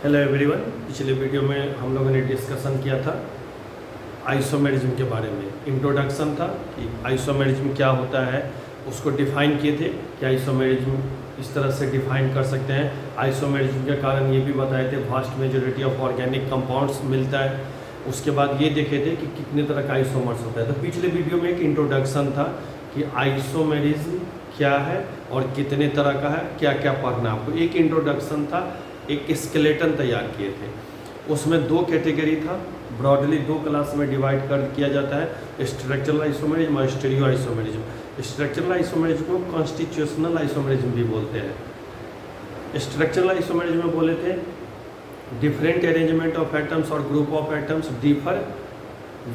Hello everyone. पिछले video में हम लोगों ने डिस्कशन किया था आइसोमेरिज्म के बारे में। इंट्रोडक्शन था कि आइसोमेरिज्म क्या होता है, उसको डिफ़ाइन किए थे कि आइसोमेरिज्म इस तरह से डिफ़ाइन कर सकते हैं। आइसोमेरिज्म के कारण ये भी बताए थे vast majority of organic compounds मिलता है। उसके बाद ये देखे थे कि कितने तरह का आइसोमर्स होता है। तो पिछले वीडियो में एक इंट्रोडक्शन था कि आइसोमेरिज्म क्या है और कितने तरह का है, क्या क्या पढ़ना है आपको। एक इंट्रोडक्शन था, एक स्केलेटन तैयार किए थे। उसमें दो कैटेगरी था, ब्रॉडली दो क्लास में डिवाइड कर किया जाता है, स्ट्रक्चरल आइसोमेरिज्म और स्टीरियो आइसोमेरिज्म। स्ट्रक्चरल आइसोमेरिज्म को कॉन्स्टिट्यूशनल आइसोमेरिज्म भी बोलते हैं। स्ट्रक्चरल आइसोमेरिज्म में बोले थे डिफरेंट अरेंजमेंट ऑफ एटम्स और group of atoms differ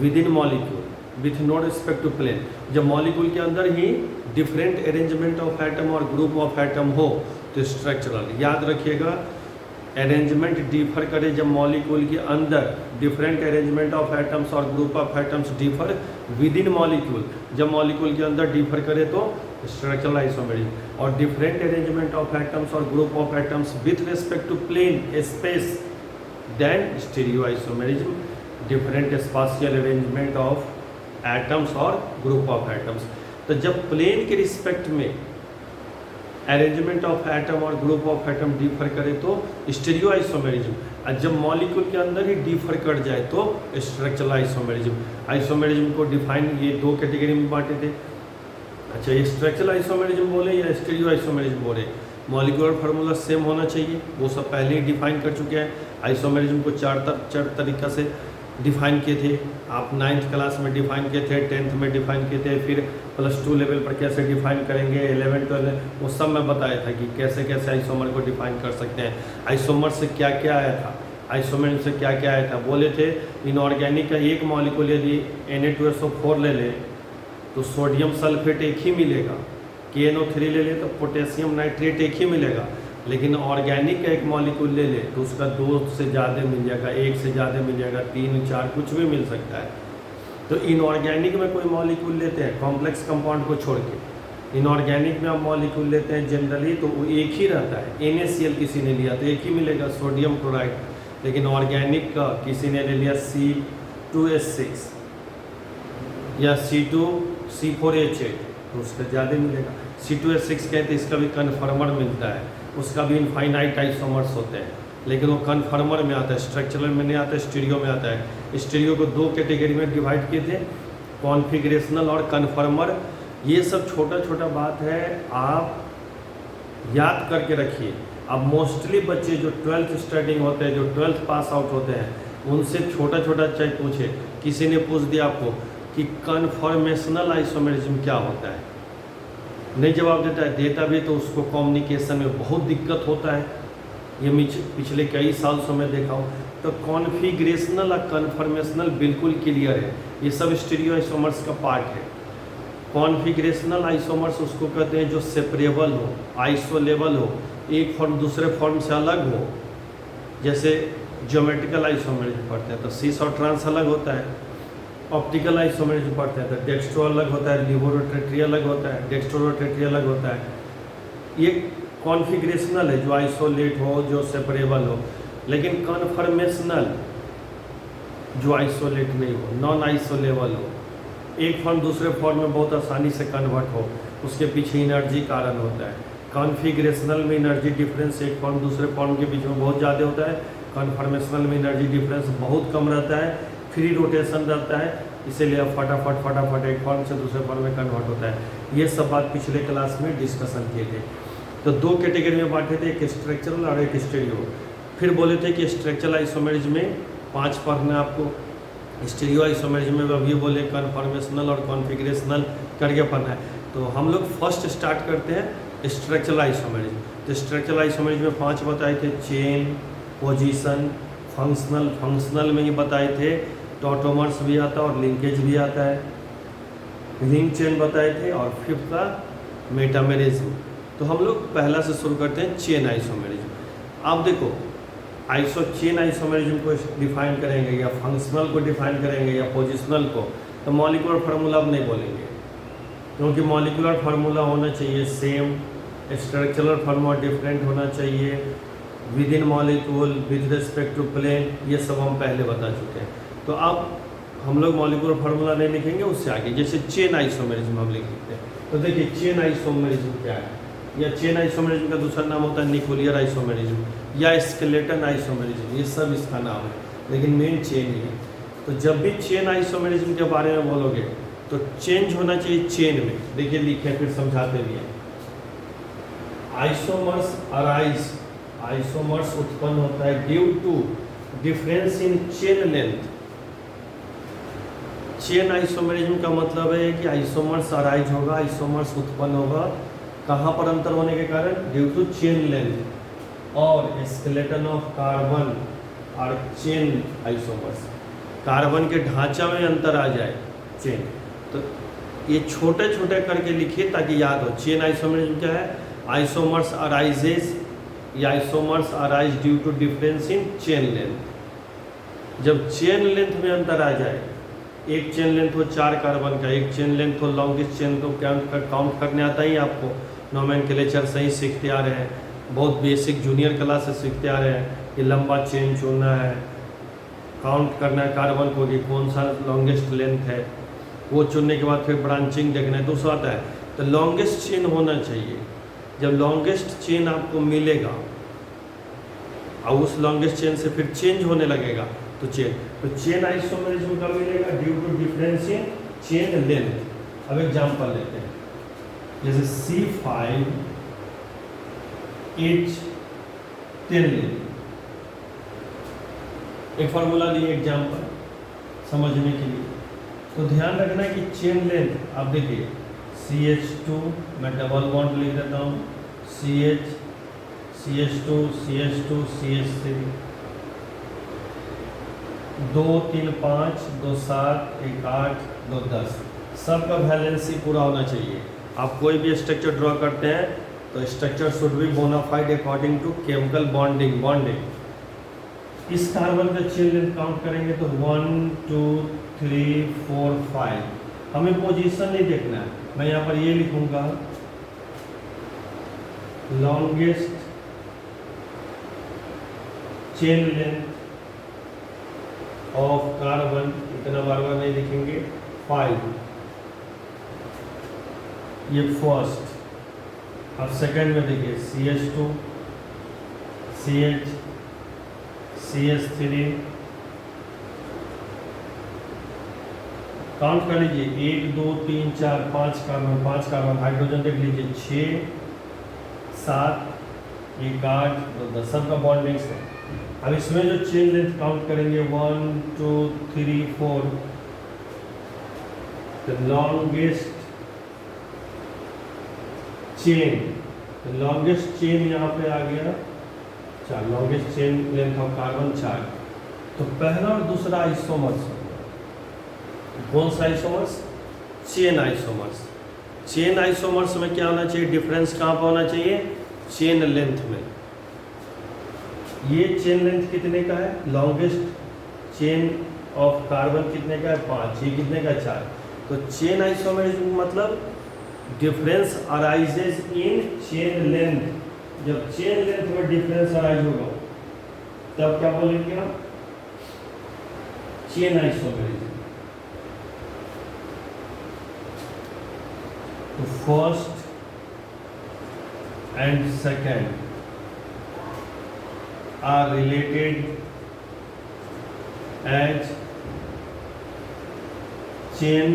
with in molecule with no respect to plane. जब मॉलिक्यूल के अंदर ही डिफरेंट अरेंजमेंट ऑफ एटम और ग्रुप ऑफ एटम हो तो स्ट्रक्चरल। याद रखिएगा, अरेंजमेंट डिफर करे जब मॉलिक्यूल के अंदर डिफरेंट अरेंजमेंट ऑफ एटम्स और group of atoms differ with in molecule. जब मॉलिक्यूल के अंदर डिफर करे तो स्ट्रक्चरल आइसोमेरिज्म। और डिफरेंट अरेंजमेंट ऑफ एटम्स और group of atoms with respect to plane space then stereo isomerism. Different spatial arrangement of atoms और group of atoms. तो जब प्लेन के रिस्पेक्ट में अरेंजमेंट ऑफ एटम और ग्रुप ऑफ एटम डिफर करे तो stereo isomerism, और जब मॉलिक्यूल के अंदर ही डिफर कर जाए तो स्ट्रक्चरल आइसोमेरिज्म। आइसोमेरिज्म को डिफाइन ये दो कैटेगरी में बांटे थे। अच्छा, ये स्ट्रक्चरल आइसोमेरिज्म बोले या स्टीरियो आइसोमेरिज्म बोले, मॉलिक्यूलर फार्मूला सेम होना चाहिए, वो सब पहले ही डिफाइन कर चुके हैं। आइसोमेरिज्म को चार तरीक़ा से डिफ़ाइन किए थे। आप 9th क्लास में डिफ़ाइन किए थे, 10th में डिफ़ाइन किए थे, फिर +2 लेवल पर कैसे डिफ़ाइन करेंगे, 11 12 वो सब मैं बताया था कि कैसे कैसे आइसोमर को डिफ़ाइन कर सकते हैं। आइसोमर से क्या क्या आया था, आइसोमर से क्या क्या आया था। बोले थे इनऑर्गेनिक का एक मॉलिक्यूल यदि Na2SO4 ले ले तो सोडियम सल्फेट एक ही मिलेगा, KNO3 ले ले तो पोटेशियम नाइट्रेट एक ही मिलेगा। लेकिन ऑर्गेनिक का एक मॉलिक्यूल ले ले तो उसका 2 से ज़्यादा मिल जाएगा, 1 से ज़्यादा मिल जाएगा, 3 4 कुछ भी मिल सकता है। तो इनऑर्गेनिक में कोई मॉलिक्यूल लेते हैं कॉम्प्लेक्स कंपाउंड को छोड़ के, इनऑर्गेनिक में आप मॉलिक्यूल लेते हैं जनरली तो वो एक ही रहता है। NaCl किसी ने लिया तो एक ही मिलेगा, सोडियम क्लोराइड। लेकिन ऑर्गेनिक का किसी ने ले लिया C2H6 या C2C4H8 तो उसका ज़्यादा मिलेगा। C2H6 कहते हैं, इसका भी कन्फर्मर मिलता है, उसका भी इनफाइनाइट आइसोमर्स होते हैं, लेकिन वो कन्फर्मर में आता है, स्ट्रक्चरल में नहीं आता है, स्टीरियो में आता है। स्टीरियो को दो कैटेगरी में डिवाइड किए थे, कॉन्फिगरेशनल और कन्फर्मर। ये सब छोटा छोटा बात है, आप याद करके रखिए। अब मोस्टली बच्चे जो 12th स्टडिंग होते हैं, जो 12th पास आउट होते हैं, उनसे छोटा छोटा चाहे पूछे, किसी ने पूछ दिया आपको कि कन्फर्मेशनल आइसोमेरिज्म क्या होता है, नहीं जवाब देता है, देता भी तो उसको कम्युनिकेशन में बहुत दिक्कत होता है। ये पिछले कई साल से मैं देखा हूँ। तो कॉन्फिगरेशनल और कन्फर्मेशनल बिल्कुल क्लियर है, ये सब स्टीरियो आइसोमर्स का पार्ट है। कॉन्फिगरेशनल आइसोमर्स उसको कहते हैं जो सेपरेबल हो, आइसोलेबल हो, एक फॉर्म दूसरे फॉर्म से अलग हो। जैसे ज्योमेट्रिकल आइसोमरिज्म पढ़ते हैं तो सीस और ट्रांस अलग होता है, ऑप्टिकल आइसोमेरिज्म पढ़ते हैं तो डेक्स्ट्रो अलग होता है, लिबोरोटेट्री अलग होता है, डेक्स्ट्रोरोटेट्री अलग होता है। ये कॉन्फिगरेशनल है जो आइसोलेट हो, जो सेपरेबल हो। लेकिन कन्फर्मेशनल जो आइसोलेट नहीं हो, नॉन आइसोलेबल हो, एक फॉर्म दूसरे फॉर्म में बहुत आसानी से कन्वर्ट हो, उसके पीछे एनर्जी कारण होता है। कॉन्फिगरेशनल में एनर्जी डिफरेंस एक फॉर्म दूसरे फॉर्म के बीच में बहुत ज़्यादा होता है, कन्फर्मेशनल में एनर्जी डिफरेंस बहुत कम रहता है, फ्री रोटेशन रहता है, इसीलिए फटाफट एक फॉर्म से दूसरे फॉर्म में कन्वर्ट होता है। ये सब बात पिछले क्लास में डिस्कशन किए थे। तो दो कैटेगरी में बांटे थे, एक स्ट्रक्चरल और एक स्टीरियो। फिर बोले थे कि स्ट्रक्चरल आइसोमेरिज्म में 5 पढ़ना आपको, स्टीरियो आइसोमेरिज्म में अभी बोले कन्फर्मेशनल और कॉन्फिगरेशनल करके पढ़ना है। तो हम लोग फर्स्ट स्टार्ट करते हैं स्ट्रक्चरल आइसोमेरिज्म। तो स्ट्रक्चरल आइसोमेरिज्म में 5 बताए थे, चेन, पोजीशन, फंक्शनल में ही बताए थे, टॉटोमर्स भी आता है और लिंकेज भी आता है, रिंग चेन बताए थे, और 5th का मेटामेरिज्म। तो हम लोग पहला से शुरू करते हैं चेन आइसोमेरिज्म। अब देखो, चेन आइसोमेरिज्म को डिफाइन करेंगे या फंक्शनल को डिफाइन करेंगे या पोजिशनल को, तो मॉलिक्यूलर फार्मूला अब नहीं बोलेंगे, क्योंकि मॉलिक्यूलर फार्मूला होना चाहिए सेम, स्ट्रक्चरल फार्मूला डिफरेंट होना चाहिए, with in molecule, with respect to plane, ये सब हम पहले बता चुके हैं। तो अब हम लोग मॉलिक्यूलर फार्मूला नहीं लिखेंगे, उससे आगे जैसे चेन आइसोमेरिज्म हम लिख सकते हैं। तो देखिए चेन आइसोमेरिज्म क्या है, या चेन आइसोमेरिज्म का दूसरा नाम होता है निकोलियर आइसोमेरिज्म या स्केलेटन आइसोमेरिज्म, ये सब इसका नाम है, लेकिन मेन चेन ही है। तो जब भी चेन आइसोमेरिज्म के बारे में बोलोगे तो चेंज होना चाहिए चेन में। देखिए लिखे फिर समझाते भी हैं। आइसोमर्स अराइज, आइसोमर्स उत्पन्न होता है due to difference in chain length. Chain isomerism का मतलब है कि आइसोमर्स अराइज होगा, आइसोमर्स उत्पन्न होगा, कहाँ पर अंतर होने के कारण, ड्यू टू चेन लेंथ और स्केलेटन ऑफ कार्बन और चेन आइसोमर्स, कार्बन के ढांचा में अंतर आ जाए चेन। तो ये छोटे छोटे करके लिखिए ताकि याद हो। चेन आइसोमेरिज्म क्या है, आइसोमर्स अराइजेज या isomers arise due to difference in chain length. जब चेन लेंथ में अंतर आ जाए, एक चेन लेंथ हो 4 कार्बन का, एक चेन लेंथ हो लॉन्गेस्ट चेन, तो काउंट करने आता ही आपको, नोमेनक्लेचर सही सीखते आ रहे हैं, बहुत बेसिक जूनियर क्लास से सीखते आ रहे हैं कि लंबा चेन चुनना है, काउंट करना है कार्बन को कि कौन सा लॉन्गेस्ट लेंथ है, वो चुनने के बाद फिर ब्रांचिंग देखना है, तो उसको आता है। तो लॉन्गेस्ट चेन होना चाहिए। जब लॉन्गेस्ट चेन आपको मिलेगा और उस लॉन्गेस्ट चेन से फिर चेंज होने लगेगा तो चेन आइसोमेरिज्म कब मिलेगा, due to difference in chain length. अब एग्जांपल लेते हैं, जैसे C5H10 लेंगे, एक फार्मूला लिए एग्जांपल समझने के लिए। तो ध्यान रखना कि चेन लेंथ, आप देखिए CH2, मैं डबल बॉन्ड लिख देता हूँ, CH, CH2, CH2, CH3, 2 3 5 2 7 1 8 2 10, सबका वैलेंसी पूरा होना चाहिए। आप कोई भी स्ट्रक्चर ड्रॉ करते हैं तो structure should be bona fide according to chemical bonding. इस कार्बन का चेन लेंथ काउंट करेंगे तो 1 2 3 4 5, हमें पोजीशन नहीं देखना है। मैं यहाँ पर ये लिखूंगा longest chain length of carbon, इतना बार बार नहीं लिखेंगे, 5, ये फर्स्ट। अब सेकंड में देखिए CH2, CH, CH3, काउंट कर लीजिए 1 2 3 4 5 कार्बन, 5 कार्बन, हाइड्रोजन देख लीजिए 6 7 1 8 2 10, सबका बॉन्डिंग है। अब इसमें जो चेन लेंथ काउंट करेंगे 1 2 3 4, the longest chain, longest chain यहाँ पे आ गया 4, longest chain length of carbon 4। तो पहला और दूसरा आइसोमर्स, कौन सा isomers, chain isomers. Chain isomers में क्या होना चाहिए, डिफरेंस कहाँ पर होना चाहिए, चेन लेंथ में। ये चेन लेंथ कितने का है, लॉन्गेस्ट चेन ऑफ कार्बन कितने का है 5, ये कितने का है 4। तो चेन आइसोमेरिज्म मतलब डिफरेंस अराइजेज इन चेन लेंथ। जब चेन लेंथ में डिफरेंस अराइज होगा तब क्या बोलेंगे हम, चेन आइसोमेरिज्म। तो first and second are related as chain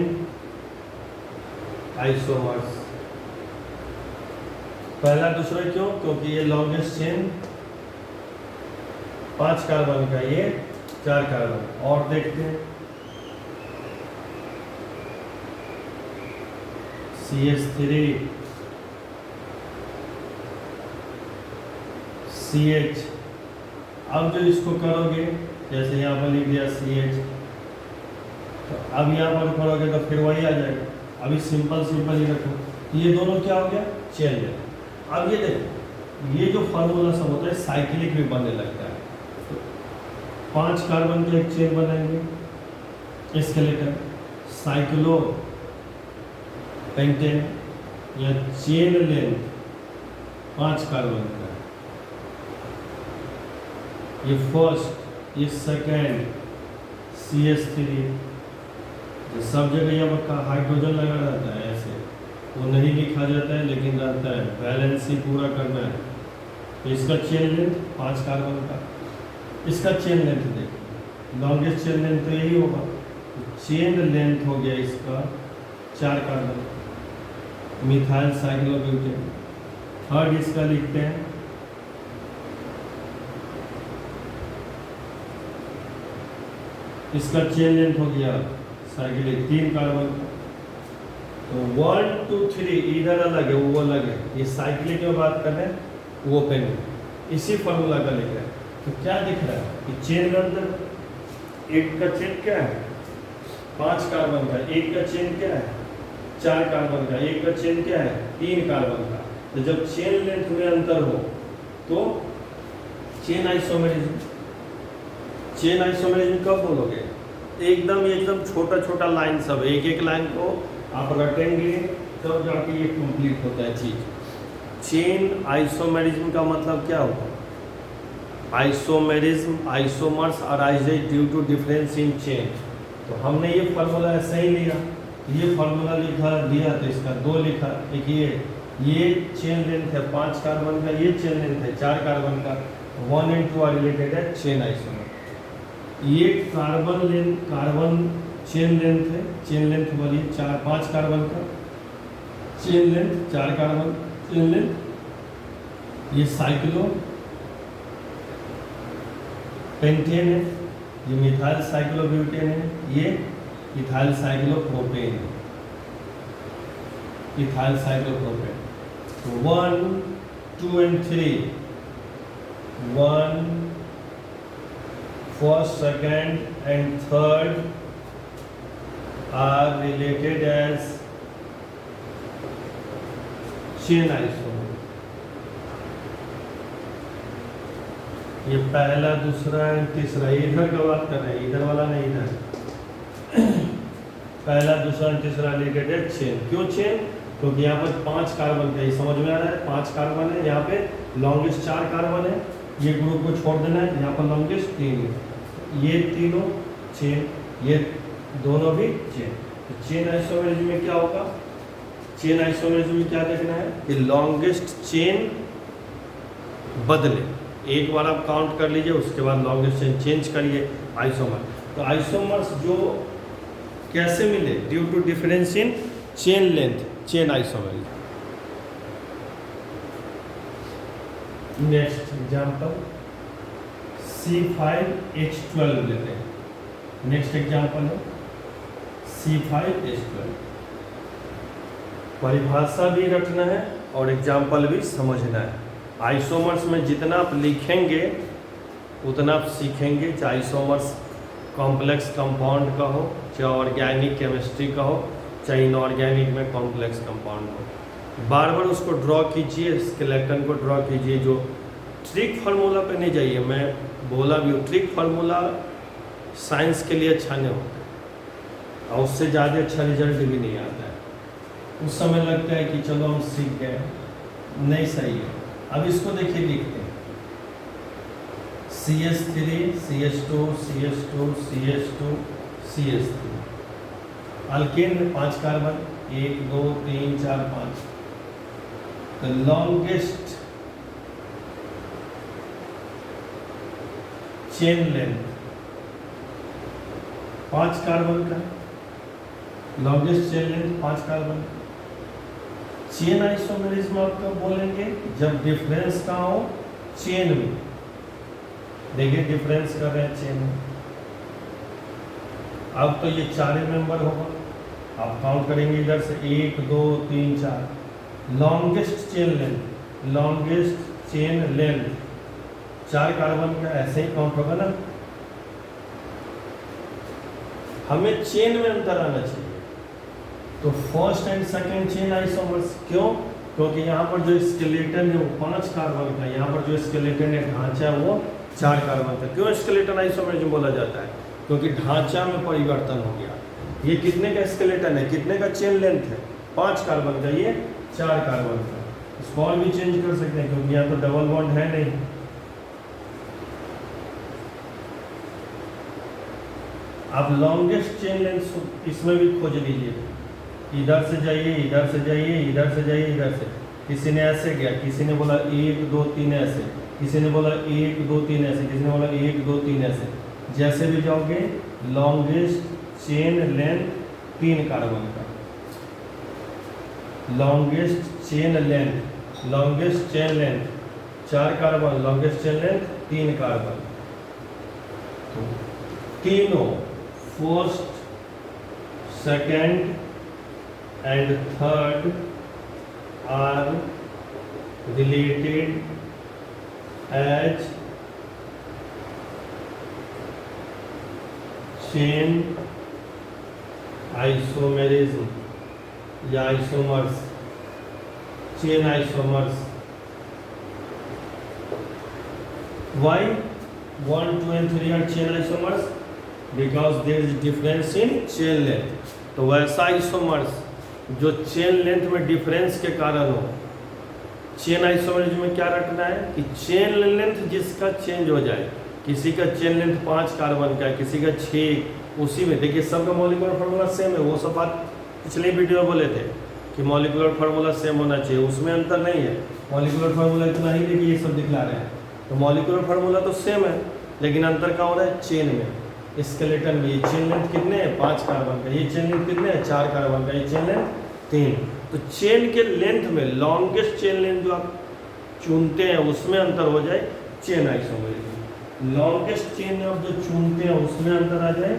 isomers। पहला दूसरा क्यों, क्योंकि ये लॉन्गेस्ट चेन 5 कार्बन का, ये 4 कार्बन। और देखते हैं CH3, CH। अब जो इसको करोगे, जैसे यहाँ पर लिख दिया CH, तो अब यहाँ पर करोगे तो फिर वही आ जाएगा। अभी सिंपल सिंपल ही रखो, ये दोनों क्या हो गया, चेन लेंथ। अब ये देखो, ये जो फार्मूला सब होता है साइक्लिक भी बनने लगता है। तो 5 कार्बन के एक चेन बनाएंगे, स्केलेटन, साइक्लो पेंटेन या चेन लेंथ 5 कार्बन का। ये फर्स्ट, ये सेकेंड, CH3, सब जगह यहाँ पर हाइड्रोजन लगा रहता है ऐसे, वो नहीं लिखा जाता है लेकिन रहता है, बैलेंस ही पूरा करना है। तो इसका चेन लेंथ 5 कार्बन का, इसका चेन लेंथ देखो, लॉन्गेस्ट चेन लेंथ तो यही होगा, चेन लेंथ हो गया इसका 4 कार्बन, मिथाइल साइक्लोब्यूटेन। थर्ड इसका लिखते हैं, इसका चेन लेंथ हो गया साइक्लिक 3 कार्बन का। तो 1 2 3 इधर अलग है, वो अलग है, ये साइक्लिक में बात कर रहे हैं, वो पेन इसी फार्मूला का लिख रहे हैं। तो क्या दिख रहा है कि चेन के अंदर एक का चेन क्या है 5 कार्बन का, एक का चेन क्या है 4 कार्बन का, एक का चेन क्या है 3 कार्बन का। तो जब चेन लेंथ में अंतर हो तो चेन आइसोमेरिज्म। चेन आइसोमेरिज्म कब बोलोगे, एकदम छोटा छोटा लाइन, सब एक एक लाइन को आप रटेंगे तब जाके ये कंप्लीट होता है चीज। चेन आइसोमेरिज्म का मतलब क्या होगा, isomerism, isomers arises due to difference in chain. तो हमने ये फार्मूला ऐसा ही लिया, ये फार्मूला लिखा दिया तो इसका 2 लिखा। देखिए ये चेन लेंथ है 5 कार्बन का, ये चेन लेंथ है 4 कार्बन का, 1 and 2 रिलेटेड है चेन आइसोमर। ये कार्बन चेन लेंथ है, चेन लेंथ बोलिए 5 कार्बन का, chain length 4 carbon chain length. ये साइक्लो पेंटेन है, ये मिथाइल साइक्लोब्यूटेन है, ये इथाइल साइक्लोप्रोपेन, इथाइल साइक्लोप्रोपेन। तो 1 2 and 3, 1 first, second and third are related as chain isomer। ये पहला, दूसरा एंड तीसरा, इधर का बात कर रहे हैं, इधर वाला नहीं, इधर पहला, दूसरा एंड तीसरा रिलेटेड है चेन। क्यों चेन, क्योंकि यहाँ पर 5 कार्बन का, ये समझ में आ रहा है 5 कार्बन है, यहाँ पे लॉन्गेस्ट 4 कार्बन है, ये ग्रुप को छोड़ देना है, यहाँ पर लॉन्गेस्ट 3 है, ये तीनों चेन, ये दोनों भी चेन। तो चेन आइसोमेरिज्म में क्या होगा, चेन आइसोमेरिज्म में क्या देखना है कि लॉन्गेस्ट चेन बदले, एक बार आप काउंट कर लीजिए, उसके बाद लॉन्गेस्ट चेन चेंज करिए आइसोमर। तो आइसोमर्स जो कैसे मिले, due to difference in chain length, chain isomerism. Next example C5H12 लेते हैं। नेक्स्ट एग्जांपल है C5H12। परिभाषा भी रखना है और एग्जांपल भी समझना है। आइसोमर्स में जितना आप लिखेंगे उतना आप सीखेंगे, चाहे आइसोमर्स कॉम्प्लेक्स कंपाउंड का हो, चाहे ऑर्गेनिक केमिस्ट्री का हो, चाहे इनऑर्गेनिक में कॉम्प्लेक्स कंपाउंड हो। बार बार उसको ड्रॉ कीजिए, स्केलेटन को ड्रॉ कीजिए। जो ट्रिक फार्मूला पे नहीं जाइए, मैं बोला भी हूँ ट्रिक फार्मूला साइंस के लिए अच्छा नहीं होता और उससे ज़्यादा अच्छा रिजल्ट भी नहीं आता है। उस समय लगता है कि चलो हम सीख गए, नहीं सही है। अब इसको देखिए, लिखते हैं CH3 CH2 CH2 CH2 CH3। Alkane में 5 carbon, 1 2 3 4 5। The longest chain length 5 carbon का, longest chain length 5 carbon. Chain isomerism आप कब बोलेंगे, जब डिफरेंस कहाँ हो चेन में। देखिए डिफरेंस कर रहे हैं चेन में। अब तो ये 4 मेंबर होगा, आप काउंट करेंगे इधर से 1 2 3 4। Longest chain length, longest chain length 4 carbon का, ऐसे ही काउंट होगा ना। हमें चेन में अंतर आना चाहिए। तो first and second chain isomers, क्यों, क्योंकि यहाँ पर जो स्केलेटन है वो 5 कार्बन का, यहाँ पर जो स्केलेटन है ढांचा है वो 4 कार्बन का। क्यों स्केलेटन आइसोमेरिज्म बोला जाता है, क्योंकि ढांचा में परिवर्तन हो गया। ये कितने का स्केलेटन है, कितने का चेन लेंथ है 5 कार्बन का, ये 4 कार्बन का। इसको और भी चेंज कर सकते हैं क्योंकि यहाँ तो डबल बॉन्ड है नहीं। आप लॉन्गेस्ट चेन लेंथ इसमें भी खोज लीजिए, इधर से जाइए, इधर से जाइए, इधर से जाइए, इधर से। किसी ने ऐसे गया, किसी ने बोला 1 2 3 ऐसे, किसी ने बोला 1 2 3 ऐसे, किसी ने बोला 1 2 3 ऐसे। जैसे भी जाओगे लॉन्गेस्ट चेन लेंथ 3 कार्बन का, longest chain length, longest chain length 4 carbon, longest chain length 3 carbon. तो तीनों first, second and third are related as chain isomerism या isomers, chain isomers। Why 1 2 and 3 are chain isomers? Because there is difference in chain length। तो वैसा isomers जो chain length में difference के कारण हो। चेन आइसोमरिज्म में क्या रखना है कि चेन लेंथ जिसका चेंज हो जाए, किसी का चेन लेंथ 5 कार्बन का है, किसी का 6, उसी में देखिए सबका मॉलिक्यूलर फार्मूला सेम है। वो सब बात पिछले वीडियो में बोले थे कि मॉलिक्यूलर फार्मूला सेम होना चाहिए, उसमें अंतर नहीं है। मॉलिक्यूलर फार्मूला इतना ही देखिए ये सब दिखला रहे हैं, तो मॉलिक्यूलर फार्मूला तो सेम है, लेकिन अंतर क्या हो रहा है चेन में। स्केलेटन में ये चेन लेंथ कितने हैं 5 कार्बन का, ये चेन लेंथ कितने हैं 4 कार्बन का, ये चेन लेंथ 3। तो चेन के लेंथ में लॉन्गेस्ट चेन लेंथ जो आप चुनते हैं उसमें अंतर हो जाए, चेन आइसोमेरिज्म। लॉन्गेस्ट चेन आप जो चुनते हैं उसमें अंतर आ जाए,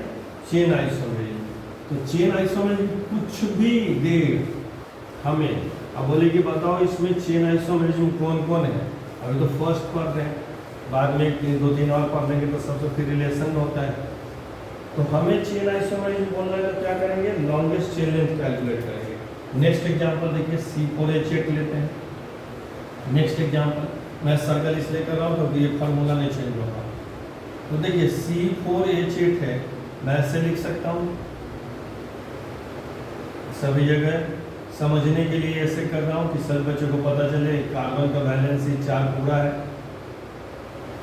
चेन आइसोमेरिज्म। तो चेन आइसोमेरिज्म कुछ भी दे हमें, अब बोले कि बताओ इसमें चेन आइसोमेरिज्म कौन कौन है। अभी तो फर्स्ट पढ़ रहे हैं, बाद में 2 3 और पढ़ लेंगे तो सबसे फिर रिलेशन होता है। तो हमें चेन आइसोमेरिज्म बोलना है तो क्या करेंगे, लॉन्गेस्ट चेन लेंथ कैलकुलेट करेंगे। नेक्स्ट एग्जांपल देखिए C4H8 लेते हैं। नेक्स्ट एग्जांपल मैं सर्कल इसलिए कर रहा हूँ क्योंकि ये फार्मूला नहीं चेंज होगा। तो देखिए C4H8 है, मैं ऐसे लिख सकता हूँ, सभी जगह समझने के लिए ऐसे कर रहा हूँ कि सभी बच्चों को पता चले कार्बन का वैलेंसी 4 पूरा है।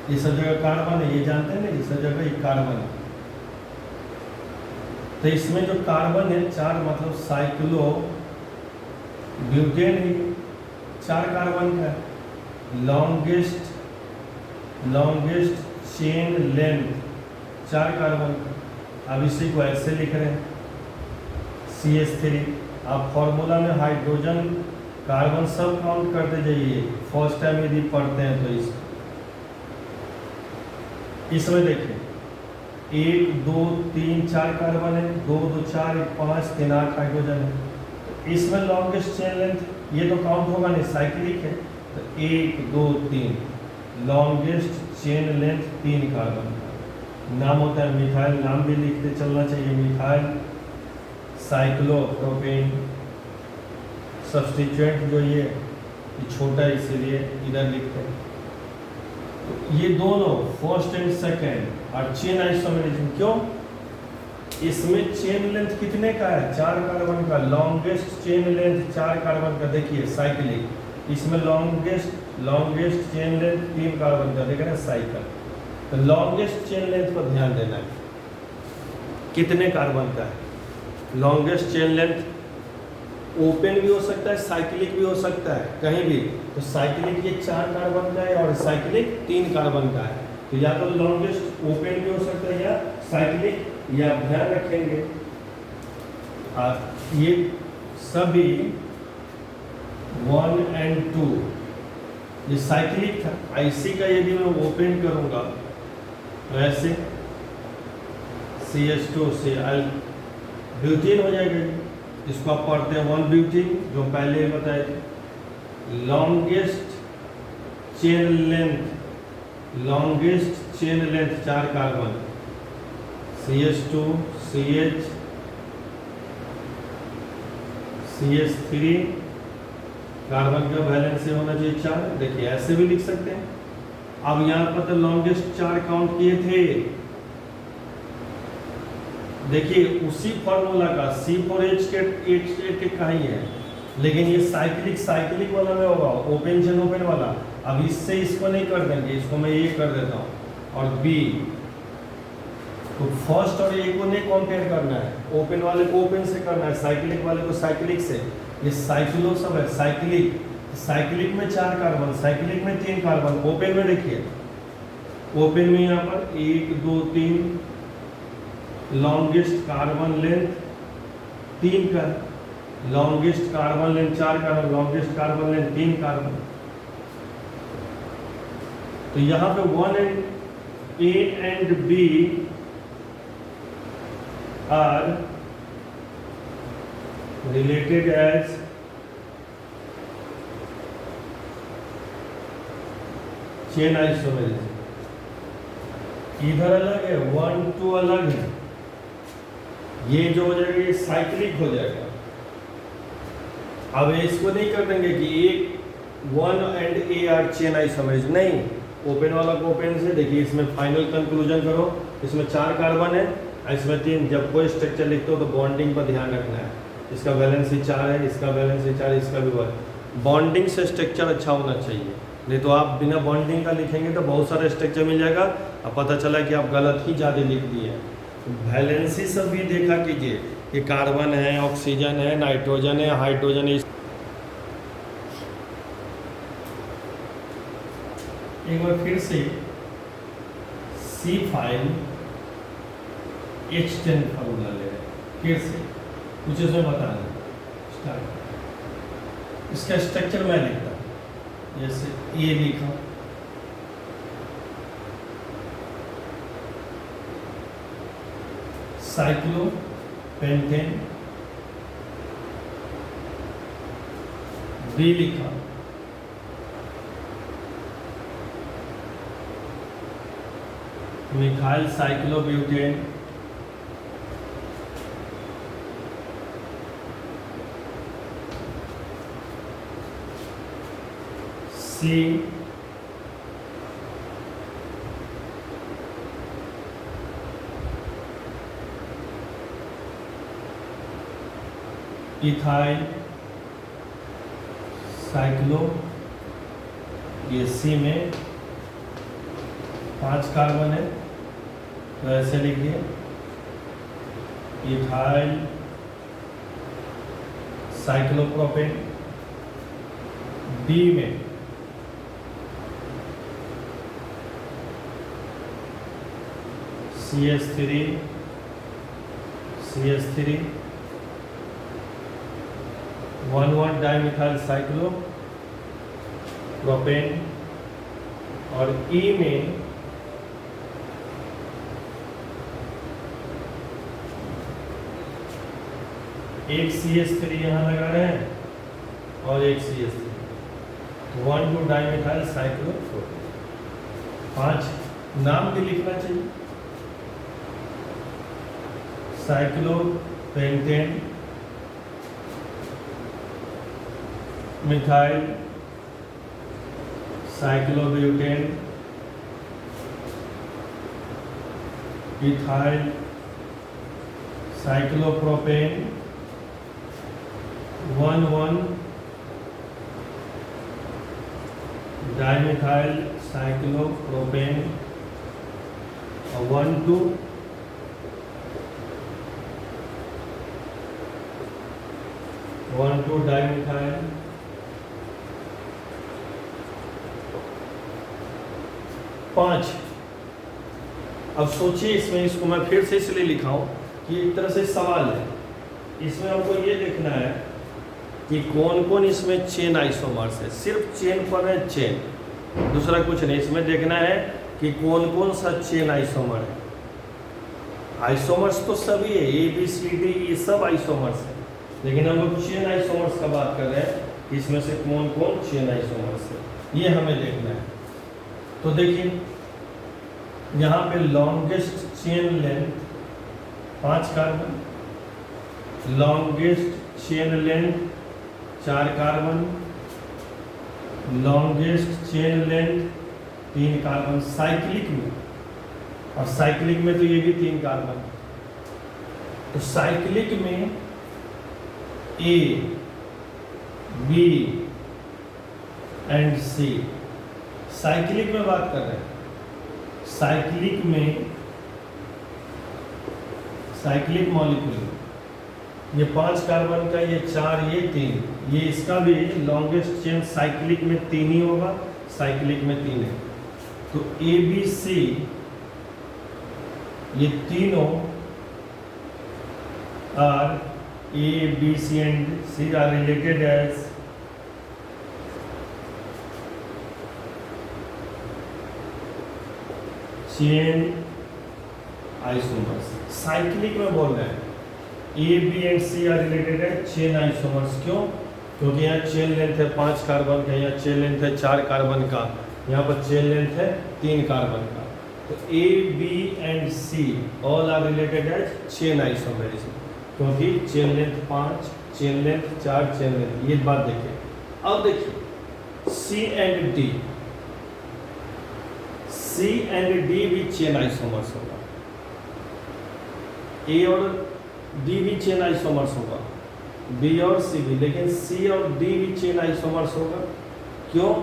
ये सब जगह कार्बन है, ये जानते हैं ना, ये सब जगह ये कार्बन है। तो इसमें जो कार्बन है 4 मतलब साइक्लो ब्यूटेन ही 4 कार्बन का है। लॉन्गेस्ट चेन लेंथ 4 कार्बन का। अब इसी को ऐसे लिख रहे हैं CH3। आप फॉर्मूला में हाइड्रोजन कार्बन सब काउंट करते जाइए, फर्स्ट टाइम यदि पढ़ते हैं तो इसमें देखिए 1 2 3 4 कार्बन है, 2 2 4 1 5 3 8 हाइड्रोजन है। तो इसमें लॉन्गेस्ट चेन लेंथ ये तो काउंट होगा नहीं, साइक्लिक है, तो 1 2 3 लॉन्गेस्ट चेन लेंथ 3 कार्बन का। नाम होता है मिथाइल, नाम भी लिखते चलना चाहिए, मिथाइल साइक्लोप्रोपेन। सब्स्टिट्यूएंट जो ये छोटा है इसीलिए इधर लिखते हैं। तो ये दोनों फर्स्ट एंड सेकंड और चेन आइसोमेरिज्म क्यों, इसमें चेन लेंथ कितने का है 4 कार्बन का। लॉन्गेस्ट चेन लेंथ 4 कार्बन का, देखिए साइक्लिक, इसमें लॉन्गेस्ट चेन लेंथ 3 कार्बन का, देख रहे हैं साइकिल। तो लॉन्गेस्ट चेन लेंथ पर ध्यान देना है, कितने कार्बन का है। लॉन्गेस्ट चेन लेंथ ओपन भी हो सकता है, साइक्लिक भी हो सकता है, कहीं भी। तो साइक्लिक ये 4 कार्बन का है और साइक्लिक 3 कार्बन का है। तो या तो लॉन्गेस्ट ओपन भी हो सकता है या साइक्लिक, या ध्यान रखेंगे। ये सभी 1 and 2 ये साइक्लिक था। IC का यदि मैं ओपन करूंगा तो ऐसे CH2 से ब्यूटीन हो जाएगा। इसको आप पढ़ते हैं 1 ब्यूटीन, जो पहले बताए थे। Longest chain length 4 carbon, CH2 CH3 carbon का वैलेंसी होना चाहिए 4। देखिए ऐसे भी लिख सकते हैं। अब यहाँ पर तो लॉन्गेस्ट 4 काउंट किए थे, देखिए उसी फॉर्मूला का C4H8 के का ही है, लेकिन ये साइक्लिक वाला में होगा, ओपन चेन ओपन वाला। अब इससे इसको नहीं कर देंगे, इसको मैं ये कर देता हूँ और B तो फर्स्ट और ए को नहीं कंपेयर करना है, ओपन वाले को ओपन से करना है, साइक्लिक वाले को साइक्लिक से। ये साइक्लो सब है, साइक्लिक, साइक्लिक में 4 कार्बन, साइक्लिक में 3 कार्बन। ओपन में देखिए, ओपन में यहाँ पर 1 2 3 लॉन्गेस्ट कार्बन लेंथ 3 का, longest carbon length 4 carbon, longest carbon length 3 carbon. तो यहाँ पे 1 and A and B are related as chain isomerism. इधर अलग है, 1 2 अलग है, ये जो हो जाएगा ये साइक्लिक हो जाएगा। अब इसको नहीं कर देंगे कि एक 1 and A are chain isomerism, नहीं। ओपन वाला को ओपन से देखिए, इसमें फाइनल कंक्लूजन करो, इसमें 4 कार्बन है, इसमें 3। जब कोई स्ट्रक्चर लिखते हो तो बॉन्डिंग पर ध्यान रखना है। इसका वैलेंसी 4 है, इसका वैलेंसी 4, इसका भी 1। बॉन्डिंग से स्ट्रक्चर अच्छा होना चाहिए, नहीं तो आप बिना बॉन्डिंग का लिखेंगे तो बहुत सारा स्ट्रक्चर मिल जाएगा, अब पता चला कि आप गलत ही ज़्यादा लिख दिए। वैलेंसी सब भी देखा कीजिए, ये कार्बन है, ऑक्सीजन है, नाइट्रोजन है, हाइड्रोजन है। एक बार फिर से C5H10 फार्मूला ले रहे हैं, फिर से कुछ इसमें बताना स्टार्ट। इसका स्ट्रक्चर मैं लिखता हूँ, जैसे ए लिखा, साइक्लोपेंटेन, बी लिखा, मिथाइल साइक्लोब्यूटेन, सी इथाइल साइक्लो, ये सी में 5 कार्बन है, तो ऐसे लिखिए इथाइल साइक्लोप्रोपेन। डी में CH3 1,1 डाइमिथाइल साइक्लोप्रोपेन। और ई में एक CH3 यहाँ लगा रहे हैं और एक CH3, 1,2 डाइमिथाइल साइक्लोप्रोपेन। 5 नाम भी लिखना चाहिए, cyclopentane, methyl cyclobutane, ethyl cyclopropane, 1,1 dimethyl cyclopropane और 1,2 डाइमिथाइल। 5। अब सोचिए इसमें, इसको मैं फिर से इसलिए लिखा हूं कि एक तरह से सवाल है, इसमें हमको ये देखना है कि कौन कौन इसमें चेन आइसोमर्स है। सिर्फ चेन पर है, चेन, दूसरा कुछ नहीं। इसमें देखना है कि कौन कौन सा चेन आइसोमर है। आइसोमर्स तो सभी है, ABCD ये सब आइसोमर्स है, लेकिन हम लोग चेन आइसोमर्स का बात कर रहे हैं कि इसमें से कौन कौन चेन आइसोमर्स है, ये हमें देखना है। तो देखिए यहाँ पे longest chain length 5 carbon, longest chain length 4 carbon, longest chain length 3 carbon cyclic में, और साइक्लिक में तो ये भी 3 कार्बन। तो साइक्लिक में A, B and C, cyclic में बात कर रहे हैं। साइक्लिक में साइक्लिक मॉलिक्यूल, ये 5 कार्बन का, ये 4, ये 3, ये इसका भी लॉन्गेस्ट चेन साइक्लिक में 3 ही होगा, साइक्लिक में 3 है। तो ए बी सी ये तीनों are A B C and C are related as chain isomers. Cyclic में बोल रहे हैं A B and C are related है चेन आइसोमर्स। क्यों? क्योंकि यहाँ चेन लेंथ है 5 कार्बन का, यहाँ चेन लेंथ है 4 कार्बन का, यहाँ पर चेन लेंथ है 3 कार्बन का। तो A B and C all are related as chain isomerism, क्योंकि chain length 5, chain length 4, chain length, ये बात देखिए। अब देखिए C and D, C and D भी चेन आइसोमर्स होगा, ए और डी भी चेन आइसोमर्स होगा, बी और सी भी, लेकिन सी और डी भी चेन आइसोमर्स होगा। क्यों?